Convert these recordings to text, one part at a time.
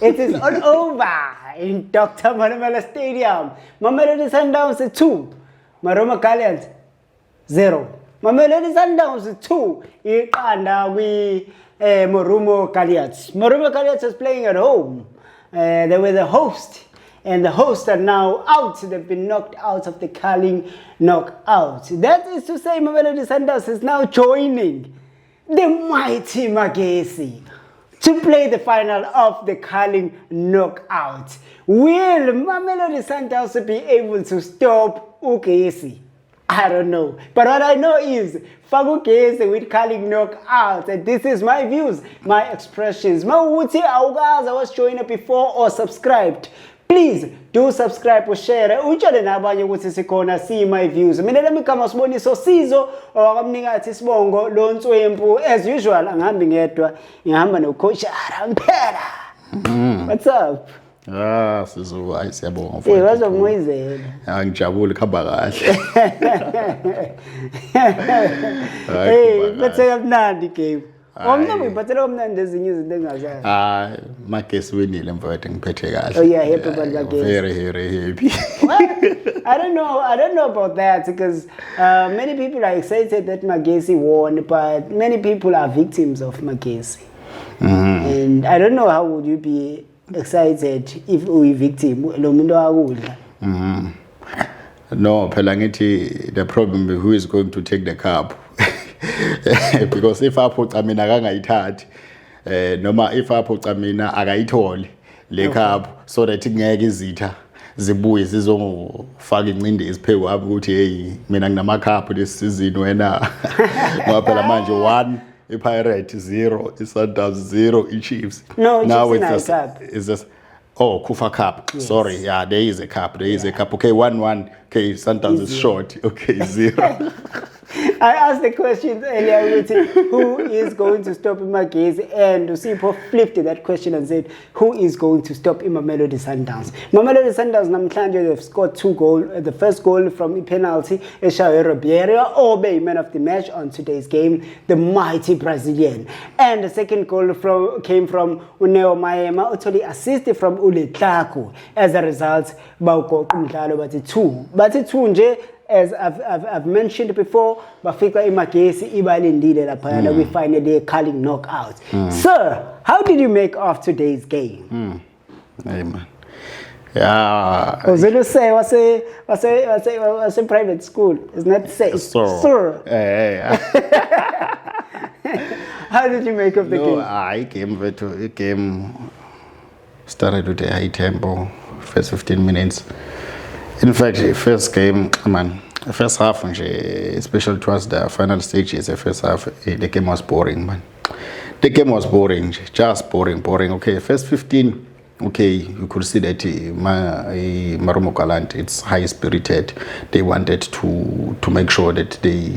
It is all over in Dr. Manuela Stadium. Mamelodi Sundowns 2, Marumo Gallants 0. Mamelodi Sundowns 2, Iqanda we Marumo Gallants. Marumo Gallants is playing at home. They were the host. And the hosts are now out. They've been knocked out of the Carling knockout. That is to say, Mamelodi Sundowns is now joining the mighty Magesi to play the final of the Carling knockout. Will Mamelodi Sundowns be able to stop Ugesi? I don't know. But what I know is, Ugesi with Carling knockout. And this is my views, my expressions. Mawuti Augaza was joined before or subscribed. Please do subscribe or share. Utshele nabanye ukuthi sikhona see my views. Mina lami kama siboniso sizo owakamnikathi sibongo lontswempu as usual angihambi ngedwa ngihamba no coach Arampera. What's up? Sizo siyabonga mfowethu. Wazongwizela. Ngijabule khamba kahle. Hey, bethe kamnandi game. Omnye uyiphathela omnandi ezinye izinto engazazi. Magesi winile mfowethu ngiphethe kahle. Oh yeah, happy about Magesi. Very happy. Well, I don't know about that because many people are excited that Magesi won, but many people are victims of Magesi. And I don't know how would you be excited if we victim lo muntu akudla. No, phela ngithi the problem is who is going to take the cup. Because if aphoca mina akangayithathi noma if aphoca mina akayithole le cup so that ngeke izitha zibuye sizongofaka incindi isipheko apho ukuthi hey mina nginama cup this season wena ngoba phela manje 1 iPirate 0 iSundowns 0 iChiefs. No, now it's just oh, Kufa Cup. Yes. Sorry, yeah, there is a cup. There is a cup. Okay, 1-1. Okay, Sundowns is short. Okay, 0. I asked the question earlier, who is going to stop Magesi? And Usipo flipped that question and said, who is going to stop Mamelodi Sundowns? Mamelodi Sundowns, namhlanje they've scored 2 goals. The first goal from a penalty, Eshawe Ribeiro, Obe, man of the match on today's game, the mighty Brazilian. And the second goal came from Uneo Maema, utoli assisted from Ule Tlaku. As a result, Bauko Kumdlalo, but it's 2. But it's 2 nje. As I've mentioned before, Bafika Magesi ibalindile lapha we finally Carling knockout. Sir, how did you make of today's game? Hey man. Yeah. Was it was a private school? It's not safe. Sir. How did you make of the game? The game started with a high tempo, first 15 minutes. In fact, first game, man, first half, especially towards the final stages, the first half, the game was boring, man. The game was boring, just boring. Okay, first 15, okay, you could see that Marumo Gallants, it's high-spirited. They wanted to make sure that they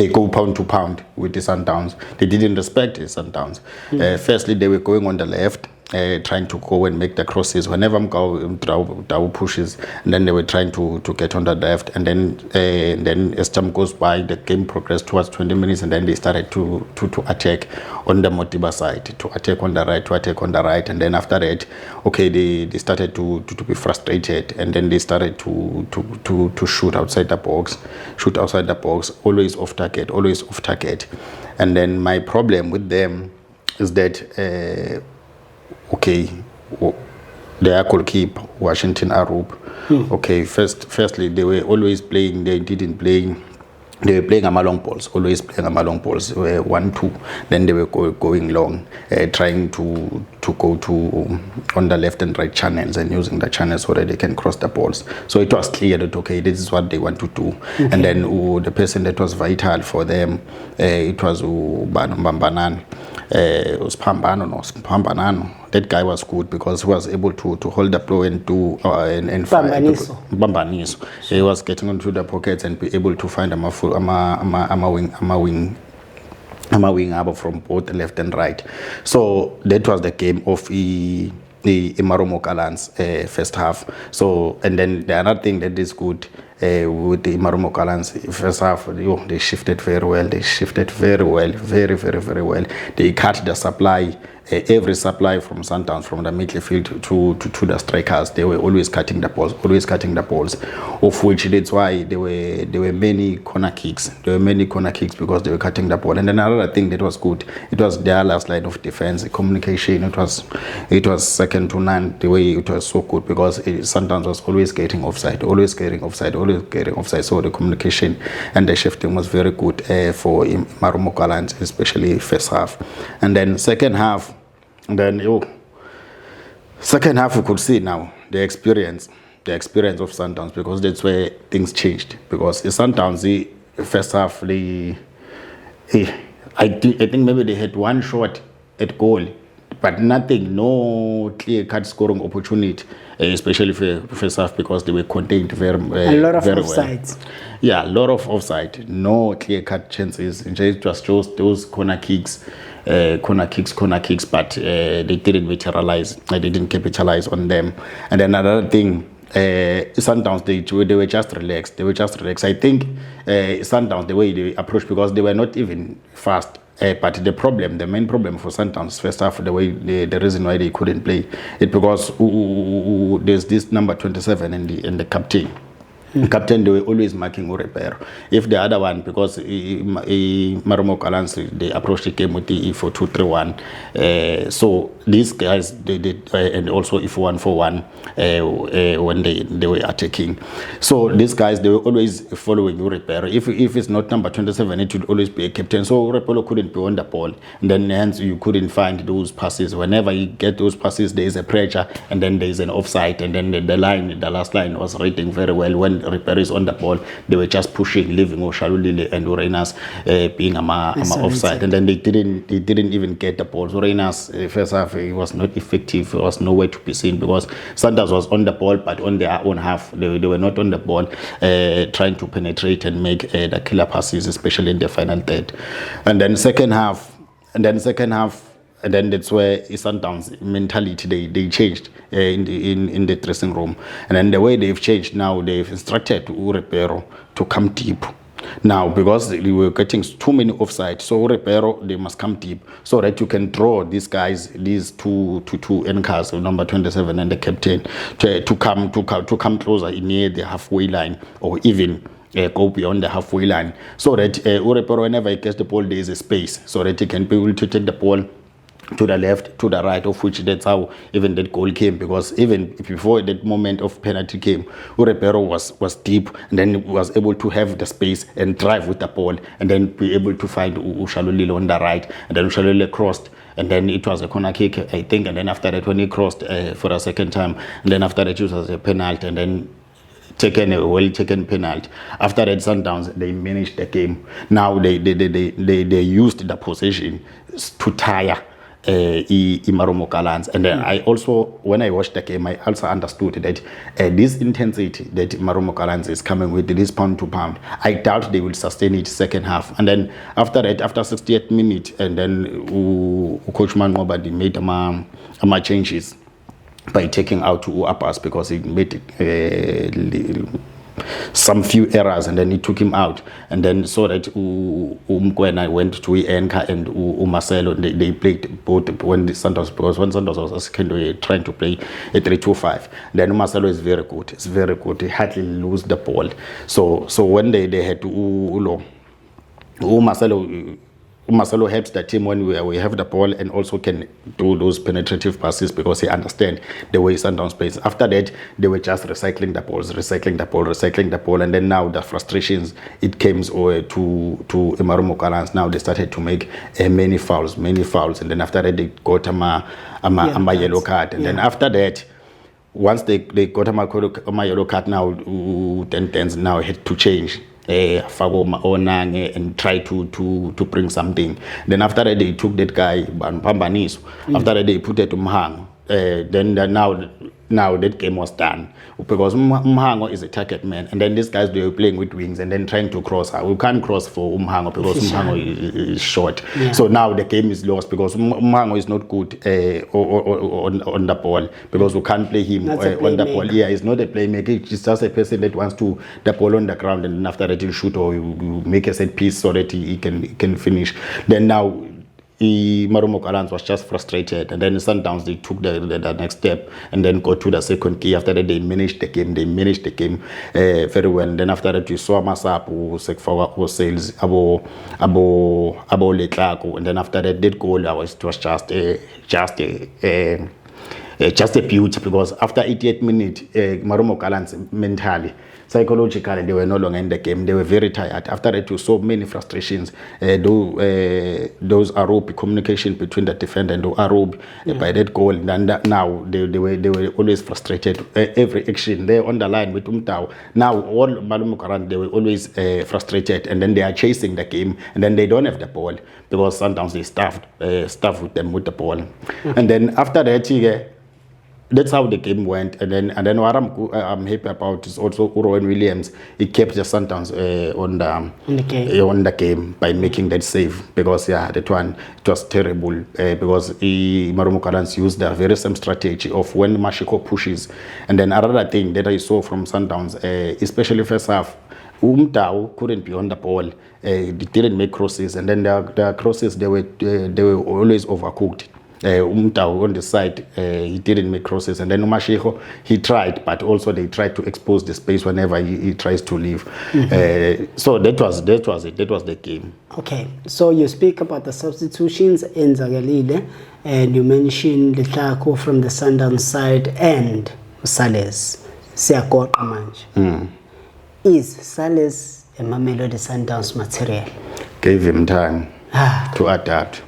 go pound to pound with the Sundowns. They didn't respect the Sundowns. Firstly, they were going on the left, trying to go and make the crosses. Whenever Dao pushes, and then they were trying to get on the left. And then as time goes by, the game progressed towards 20 minutes, and then they started to attack on the Motiba side, to attack on the right, And then after that, okay, they started to be frustrated, and then they started to shoot outside the box, always off target. And then my problem with them is that okay, their goalkeeper, Washington Arup. Okay, firstly, they were always playing. They were playing long balls, always playing long balls, 1-2. Then they were going long, trying to go to on the left and right channels and using the channels so that they can cross the balls. So it was clear that, okay, this is what they want to do. Okay. And then the person that was vital for them, it was Mbambanano. That guy was good because he was able to hold the ball and do Bambaniso. He was getting into the pockets and be able to find a wing up from both left and right. So that was the game of the Marumo Gallants first half. So and then the other thing that is good, with the Marumo Gallants. First half, they shifted very well. They shifted very well, very, very, very well. They cut the supply, every supply from Sundowns, from the midfield to the strikers. They were always cutting the balls, of which that's why there were many corner kicks. There were many corner kicks because they were cutting the ball. And then another thing that was good, it was their last line of defense, communication. It was second to none. The way it was so good because Sundowns was always getting offside. So the communication and the shifting was very good for Marumo Gallants, especially first half. And then second half, we could see now the experience of Sundowns, because that's where things changed. Because in Sundowns, the first half, I think maybe they had one shot at goal, but nothing, no clear-cut scoring opportunity, especially for first half, because they were contained very a lot of very offsides. Well. Yeah, a lot of offside, no clear-cut chances. It just shows those corner kicks, but they didn't materialize. They didn't capitalize on them. And then another thing, Sundowns, they were just relaxed. I think Sundowns, the way they approached, because they were not even fast. But the main problem for Sundowns first half, the reason why they couldn't play it, because there's this number 27 and the captain. Captain, they were always marking Urepero. If the other one, because Marumo Gallants, they approached the game with the E4-2-3-1. So these guys, they did, and also E4-1-4-1 when they were attacking. So these guys, they were always following Urepero. If it's not number 27, it would always be a captain. So Urepero couldn't be on the ball, and then hence you couldn't find those passes. Whenever you get those passes, there is a pressure, and then there is an offside, and then the last line was rating very well. When Ripper is on the ball, they were just pushing, leaving Oshalulile and Urenas being offside, and then they didn't even get the ball. So Urenas first half, it was not effective. It was nowhere to be seen, because Sundowns was on the ball, but on their own half, they were not on the ball, trying to penetrate and make the killer passes, especially in the final third. And then second half, and then that's where Sundowns mentality they changed in the dressing room, and then the way they've changed now, they've instructed Urepero to come deep. Now, because we were getting too many offside, so Urepero, they must come deep so that you can draw these guys, these two anchors, number 27 and the captain, to come closer near the halfway line, or even go beyond the halfway line, so that Urepero, whenever he gets the ball, there is a space so that he can be able to take the ball to the left, to the right, of which that's how even that goal came, because even before that moment of penalty came, Urepero was deep, and then was able to have the space and drive with the ball, and then be able to find Ushalulile on the right, and then Ushalulile crossed, and then it was a corner kick, I think, and then after that, when he crossed for a second time, and then after that, it was a penalty, and then a well-taken penalty. After that, Sundowns, they managed the game. Now they used the possession to tire Marumo Gallants. And then I also, when I watched the game, I also understood that this intensity that Marumo Gallants is coming with, this pound to pound, I doubt they will sustain it second half. And then after that, after 68 minutes, and then Coach Mangoba made my changes by taking out two uppers, because he made some few errors, and then he took him out, and then so that Mkwena went to Enka and Marcelo, they played both when Sundowns was second, they were trying to play a 3-2-5. Then Marcelo is very good. It's very good. He hardly lose the ball. So when they had to Marcelo helps the team when we have the ball, and also can do those penetrative passes, because he understands the way Sundowns plays. After that, they were just recycling the ball, and then now the frustrations, it came to Marumo Gallants. Now they started to make many fouls, and then after that they got a yellow card, and then after that, once they got a yellow card, now then now had to change. And try to bring something. Then after that, they took that guy Pambaniso. After that, they put it to Mahang. Then now now that game was done because Umhango is a target man, and then these guys, they were playing with wings and then trying to cross. We can't cross for Umhango because Umhango is short. Yeah. So now the game is lost because Umhango is not good on the ball because we can't play him on the ball. Yeah, he's not a playmaker. He's just a person that wants to the ball on the ground, and then after that he'll shoot or you make a set piece so that he can finish. Then now Marumo Gallants was just frustrated, and then Sundowns, they took the next step and then got to the second key. After that, they managed the game. Very well. And then after that, you saw Masapu, Sekfawa, who sales Abo Letlako, and then after that, that goal, it was just a beauty because after 88 minutes, Marumo Gallants mentally, psychologically, they were no longer in the game. They were very tired. After that, you saw many frustrations. Those Arobi communication between the defender and the Arobi by that goal. And now they were always frustrated. Every action they on the line with Umtao. Now all Marumo Gallants, they were always frustrated, and then they are chasing the game, and then they don't have the ball because sometimes they stuffed with them with the ball, and then after that. That's how the game went, and then what I'm happy about is also Rowan Williams. He kept the Sundowns on the game by making that save because that one it was terrible because Marumo Gallants used the very same strategy of when Mashiko pushes, and then another thing that I saw from Sundowns, especially first half. Umtao couldn't be on the ball. He didn't make crosses, and then the crosses they were always overcooked. Umtao on the side, he didn't make crosses, and then Umashiko, he tried, but also they tried to expose the space whenever he tries to leave. So that was it. That was the game. Okay, so you speak about the substitutions in Zagalile, and you mentioned Letlako from the Sundowns side and Sales. Is Sales a Mamelodi Sundowns material? Gave him time to adapt.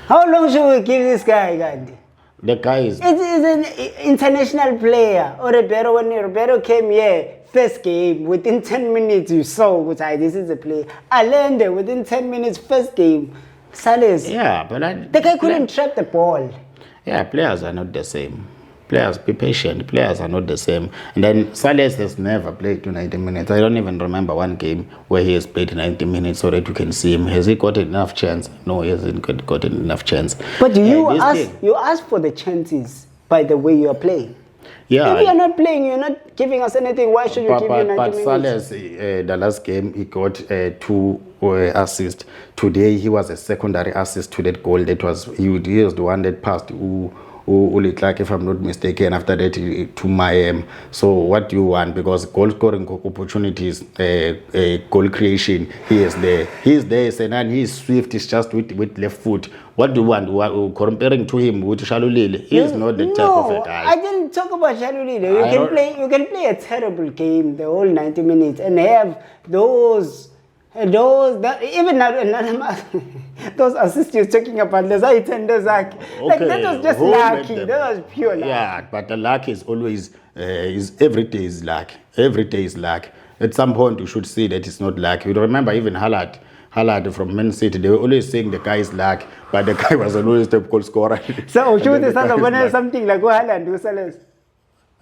How long should we give this guy, Gandhi? The guy is... It's an international player. Or when Roberto came here, first game, within 10 minutes you saw, this is a player. Allende, within 10 minutes, first game. Sales. Yeah, but the guy couldn't trap the ball. Yeah, players are not the same. Players, be patient. Players are not the same. And then Sales has never played to 90 minutes. I don't even remember one game where he has played 90 minutes so that you can see him. Has he gotten enough chance? No, he hasn't gotten enough chance. But you ask for the chances by the way you are playing. Yeah. If you are not playing, you're not giving us anything. Why should we give you 90 minutes? But Sales, the last game, he got 2 assists. Today, he was a secondary assist to that goal. That was he was the one that passed. Like if I'm not mistaken, after that to Mayem. So what do you want? Because goal scoring opportunities, goal creation, he is there. And he's swift. He's just with left foot. What do you want? Comparing to him with Shalulile, he is not the type of a guy. I didn't talk about Shalulile. You can play a terrible game the whole 90 minutes and have those those assists you're talking about, like that was just lucky. That was pure luck. Yeah, but the luck is always every day is luck. Every day is luck. At some point you should say that it's not luck. You remember even Haaland from Man City, they were always saying the guy is luck, but the guy was always the goal scorer. So should we say something like Haaland was less?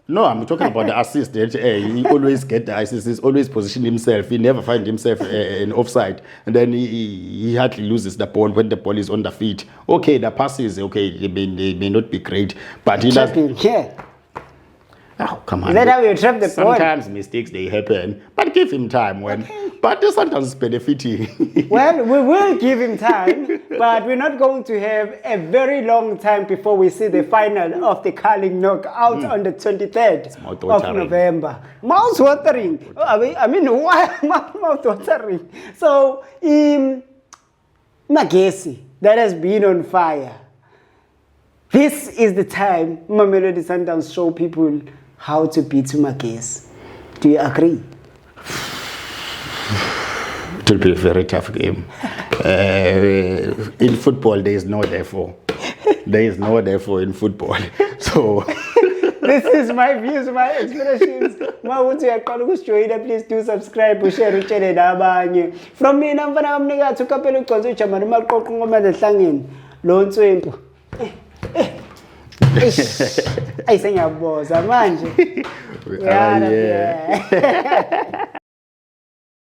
No, I'm talking about the assist. He always get the assist. He's always positioned himself. He never find himself in offside. And then he hardly loses the ball when the ball is on the feet. Okay, the passes, they may not be great. But he does... Yeah. Oh, come on. Is that how you trap the ball? Sometimes mistakes, they happen. But give him time. But sometimes it's benefiting. Well, we will give him time, but we're not going to have a very long time before we see the final of the Carling knockout on the 23rd of November. Mouth-watering. I mean, why mouth-watering? So, Magesi, that has been on fire. This is the time Mamelodi Sundowns show people how to beat Magesi. Do you agree? It will be a very tough game. In football, there is no therefore. There is no therefore in football. So this is my views, my expressions. Please do subscribe, share, from me, I'm going to kapelo konzo chamari malko ngoma de hlangeni. Lo ntswempu. Ayisengiyaboza manje. Yeah.